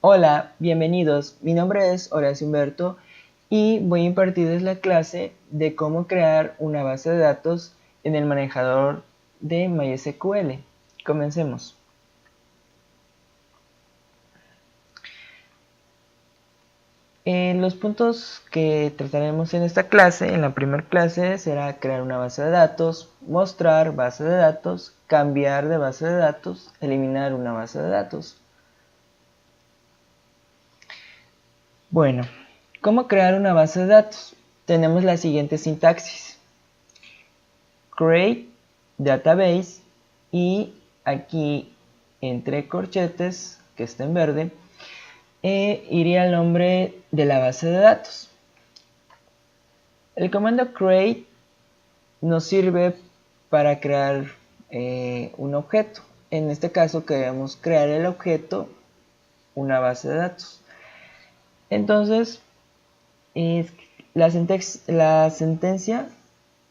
Hola, bienvenidos. Mi nombre es Horacio Humberto y voy a impartirles la clase de cómo crear una base de datos en el manejador de MySQL. Comencemos. Los puntos que trataremos en esta clase, en la primera clase, será crear una base de datos, mostrar base de datos, cambiar de base de datos, eliminar una base de datos. Bueno, ¿cómo crear una base de datos? Tenemos la siguiente sintaxis: create database, y aquí entre corchetes, que está en verde, iría el nombre de la base de datos. El comando create nos sirve para crear un objeto. En este caso queremos crear el objeto, una base de datos. Entonces, la sentencia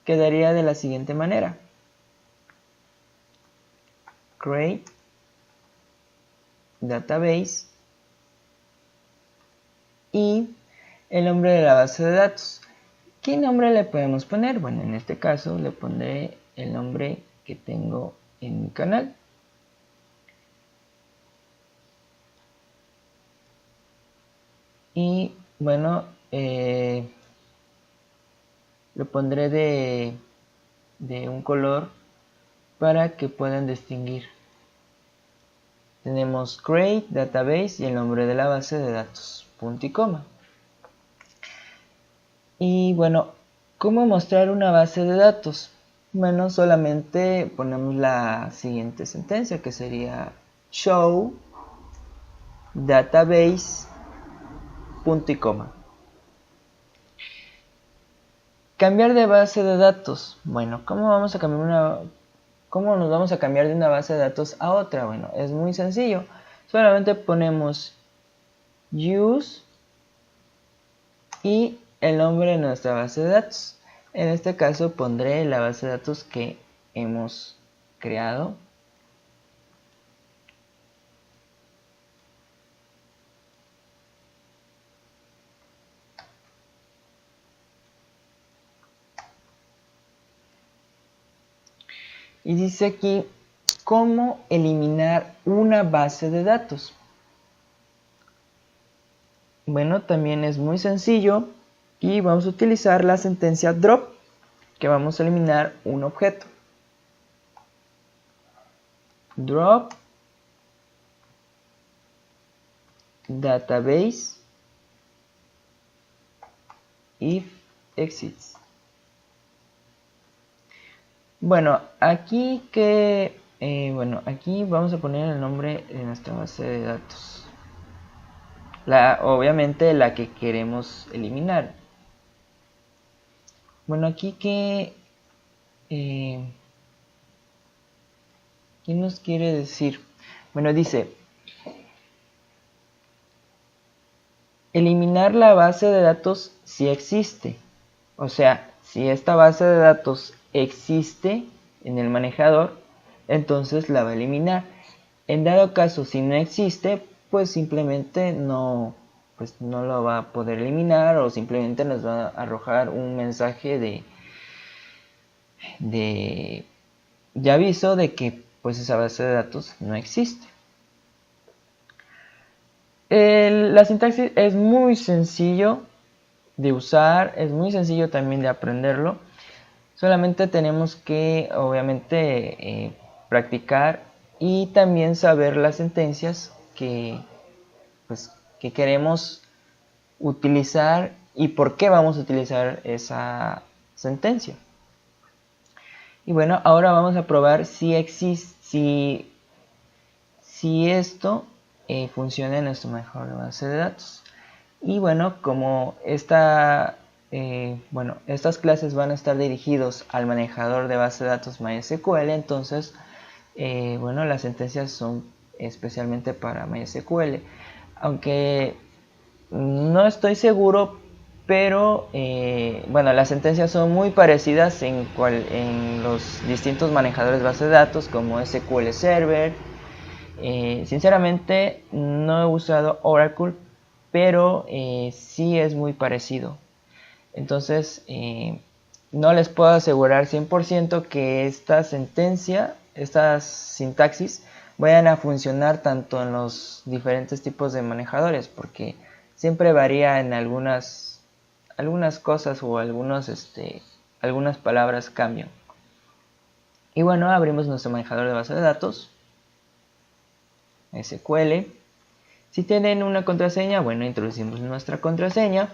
quedaría de la siguiente manera: create database y el nombre de la base de datos. ¿Qué nombre le podemos poner? Bueno, en este caso le pondré el nombre que tengo en mi canal. Y bueno, lo pondré de un color para que puedan distinguir. Tenemos create database y el nombre de la base de datos, punto y coma. Y bueno, ¿cómo mostrar una base de datos? Bueno, solamente ponemos la siguiente sentencia, que sería show database, punto y coma. Cambiar de base de datos. Bueno, ¿cómo nos vamos a cambiar de una base de datos a otra? Bueno, es muy sencillo. Solamente ponemos use y el nombre de nuestra base de datos. En este caso pondré la base de datos que hemos creado. Y dice aquí, ¿cómo eliminar una base de datos? Bueno, también es muy sencillo y vamos a utilizar la sentencia drop, que vamos a eliminar un objeto. Drop database if exists. Bueno, aquí aquí vamos a poner el nombre de nuestra base de datos. Obviamente la que queremos eliminar. Bueno, aquí ¿qué nos quiere decir? Bueno, dice eliminar la base de datos si existe. O sea, si esta base de datos existe en el manejador, entonces la va a eliminar. En dado caso, si no existe, pues simplemente no lo va a poder eliminar, o simplemente nos va a arrojar un mensaje de aviso de que pues esa base de datos no existe. La sintaxis es muy sencillo de usar, es muy sencillo también de aprenderlo. Solamente tenemos que obviamente practicar y también saber las sentencias que queremos utilizar y por qué vamos a utilizar esa sentencia. Y bueno, ahora vamos a probar si esto funciona en nuestra mejor base de datos. Y bueno, como estas clases van a estar dirigidos al manejador de base de datos MySQL, entonces las sentencias son especialmente para MySQL. Aunque no estoy seguro pero bueno, las sentencias son muy parecidas en los distintos manejadores de base de datos como SQL Server. Sinceramente no he usado Oracle, pero sí es muy parecido. Entonces no les puedo asegurar 100% que esta sentencia, estas sintaxis, vayan a funcionar tanto en los diferentes tipos de manejadores, porque siempre varía en algunas cosas o algunas palabras cambian. Y bueno, abrimos nuestro manejador de base de datos, SQL. Si tienen una contraseña, bueno, introducimos nuestra contraseña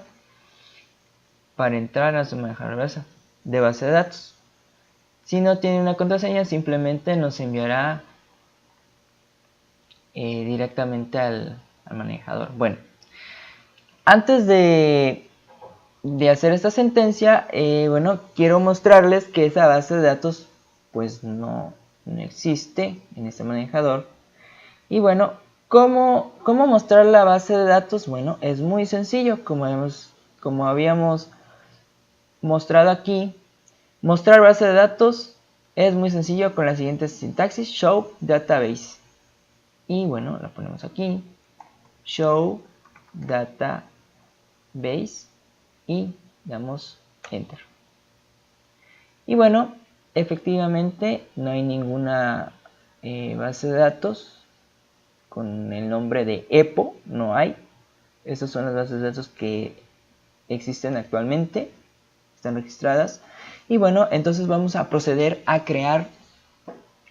para entrar a su manejador de base de datos. Si no tiene una contraseña, simplemente nos enviará directamente al manejador. Bueno, antes de hacer esta sentencia, bueno, quiero mostrarles que esa base de datos pues no existe en este manejador. Y bueno, ¿cómo mostrar la base de datos? Bueno, es muy sencillo, como habíamos mostrado aquí. Mostrar base de datos es muy sencillo con la siguiente sintaxis: show database. Y bueno, la ponemos aquí, show database, y damos enter. Y bueno, efectivamente no hay ninguna base de datos con el nombre de EPO, no hay. Esas son las bases de datos que existen actualmente, están registradas. Y bueno, entonces vamos a proceder a crear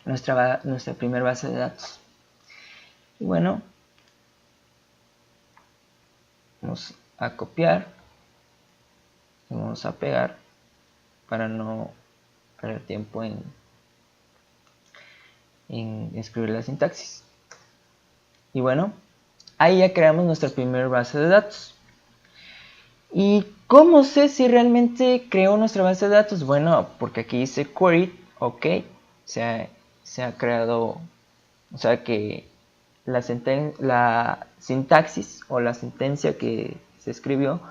nuestra primera base de datos. Y bueno, vamos a copiar y vamos a pegar para no perder tiempo en escribir la sintaxis. Y bueno, ahí ya creamos nuestra primera base de datos. ¿Y cómo sé si realmente creó nuestra base de datos? Bueno, porque aquí dice query, ok, se ha creado, o sea que la sintaxis o la sentencia que se escribió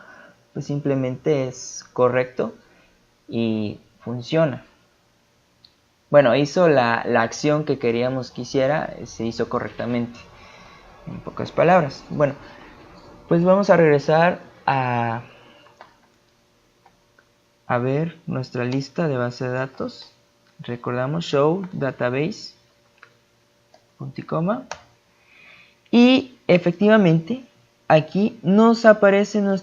pues simplemente es correcto y funciona. Bueno, hizo la acción que queríamos que hiciera, se hizo correctamente, en pocas palabras. Bueno, pues vamos a regresar a ver nuestra lista de base de datos. Recordamos show database, punto y coma. Y efectivamente aquí nos aparece nos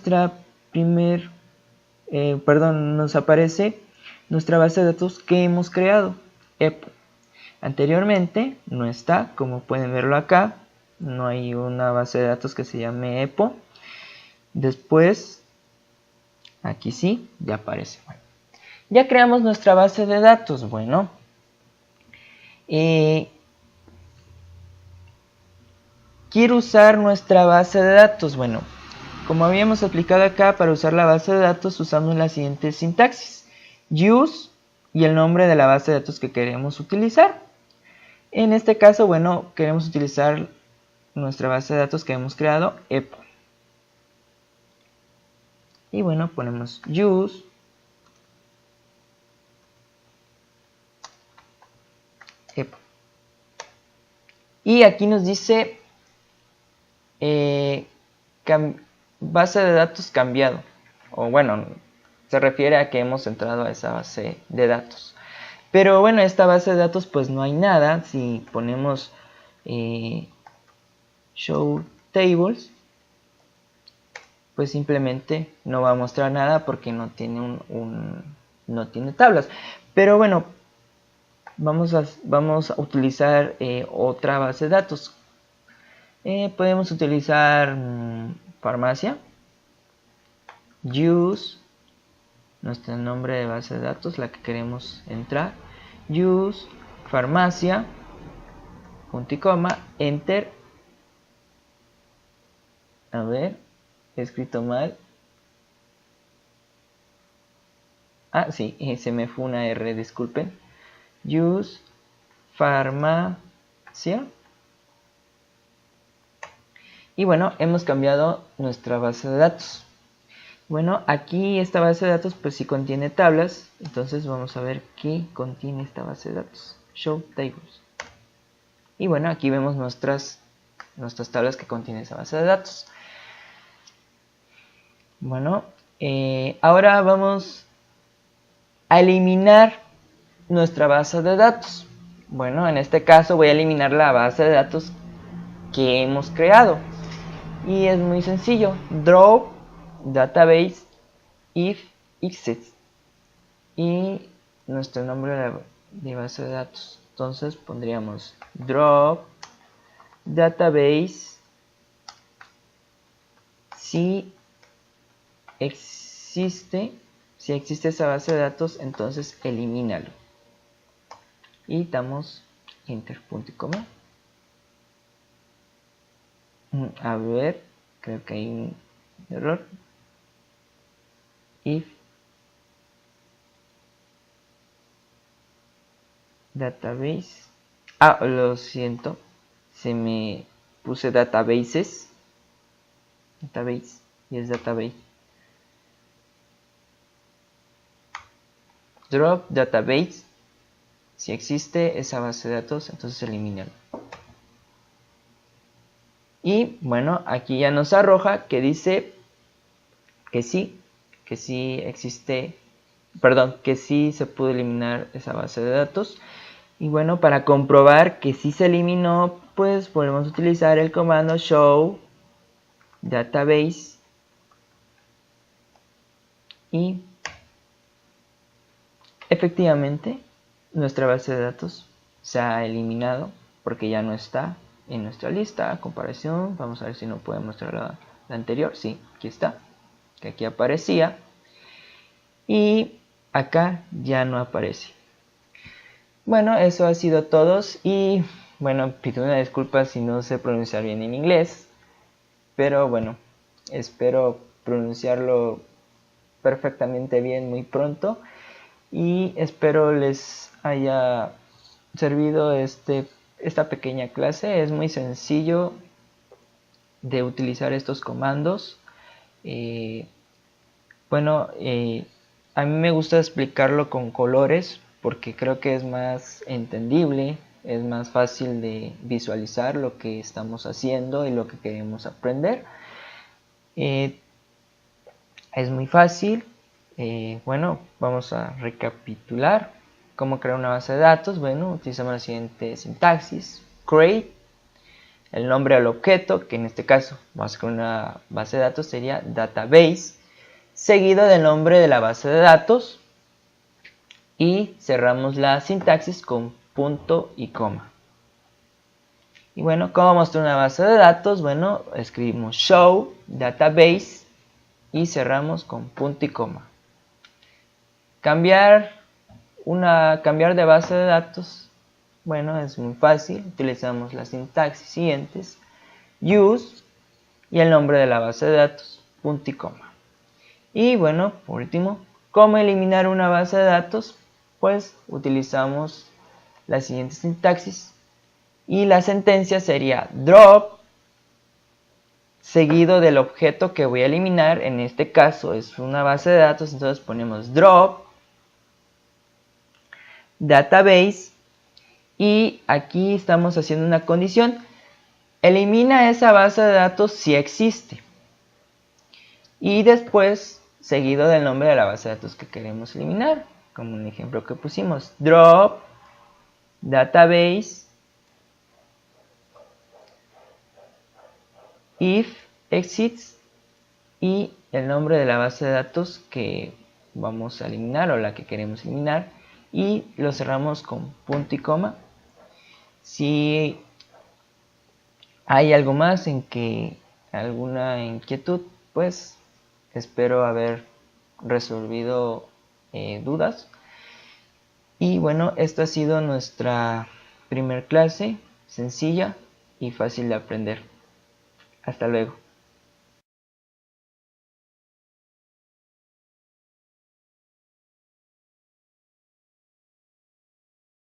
aparece nuestra base de datos que hemos creado, EPO. Anteriormente no está, como pueden verlo acá, no hay una base de datos que se llame EPO. Después, aquí sí, ya aparece. Bueno, ya creamos nuestra base de datos. Bueno, quiero usar nuestra base de datos. Bueno, como habíamos aplicado acá, para usar la base de datos usamos la siguiente sintaxis: use y el nombre de la base de datos que queremos utilizar. En este caso, bueno, queremos utilizar nuestra base de datos que hemos creado, EPO. Y bueno, ponemos use EPO. Y aquí nos dice base de datos cambiado. O bueno, se refiere a que hemos entrado a esa base de datos. Pero bueno, esta base de datos pues no hay nada. Si ponemos show tables, pues simplemente no va a mostrar nada porque no tiene no tiene tablas. Pero bueno, vamos a utilizar otra base de datos. Podemos utilizar farmacia, use nuestro nombre de base de datos, la que queremos entrar, use farmacia, punto y coma, enter. A ver, he escrito mal. Ah, sí, se me fue una R, disculpen. Use farmacia. Y bueno, hemos cambiado nuestra base de datos. Bueno, aquí esta base de datos pues sí contiene tablas, entonces vamos a ver qué contiene esta base de datos. Show tables. Y bueno, aquí vemos nuestras tablas que contiene esa base de datos. Bueno, ahora vamos a eliminar nuestra base de datos. Bueno, en este caso voy a eliminar la base de datos que hemos creado. Y es muy sencillo. Drop database if exists. Y nuestro nombre de base de datos. Entonces pondríamos drop database si existe esa base de datos, entonces elimínalo. Y damos enter, punto y coma. A ver, creo que hay un error. If database. Lo siento. Se me puse databases. Database. Y es database. Drop database. Si existe esa base de datos, entonces elimínalo. Y bueno, aquí ya nos arroja que dice que sí existe, perdón, que sí se pudo eliminar esa base de datos. Y bueno, para comprobar que sí se eliminó, pues podemos utilizar el comando show database y efectivamente nuestra base de datos se ha eliminado porque ya no está en nuestra lista. A comparación, vamos a ver si no puede mostrar la anterior. Sí, aquí está, que aquí aparecía y acá ya no aparece. Bueno, eso ha sido todo y bueno, pido una disculpa si no sé pronunciar bien en inglés, pero bueno, espero pronunciarlo perfectamente bien muy pronto y espero les haya servido esta pequeña clase. Es muy sencillo de utilizar estos comandos. A mí me gusta explicarlo con colores porque creo que es más entendible, es más fácil de visualizar lo que estamos haciendo y lo que queremos aprender. Es muy fácil. Bueno, vamos a recapitular cómo crear una base de datos. Bueno, utilizamos la siguiente sintaxis: create, el nombre al objeto, que en este caso vamos a crear una base de datos, sería database, seguido del nombre de la base de datos, y cerramos la sintaxis con punto y coma. Y bueno, ¿cómo mostrar una base de datos? Bueno, escribimos show database y cerramos con punto y coma. Cambiar de base de datos, bueno, es muy fácil. Utilizamos las sintaxis siguientes: use y el nombre de la base de datos, punto y coma. Y bueno, por último, ¿cómo eliminar una base de datos? Pues utilizamos la siguiente sintaxis y la sentencia sería drop seguido del objeto que voy a eliminar. En este caso es una base de datos, entonces ponemos drop database y aquí estamos haciendo una condición: elimina esa base de datos si existe, y después seguido del nombre de la base de datos que queremos eliminar, como un ejemplo que pusimos: drop database if exists y el nombre de la base de datos que vamos a eliminar o la que queremos eliminar, y lo cerramos con punto y coma. Si hay algo más alguna inquietud, pues espero haber resolvido dudas. Y bueno, esta ha sido nuestra primer clase, sencilla y fácil de aprender. Hasta luego.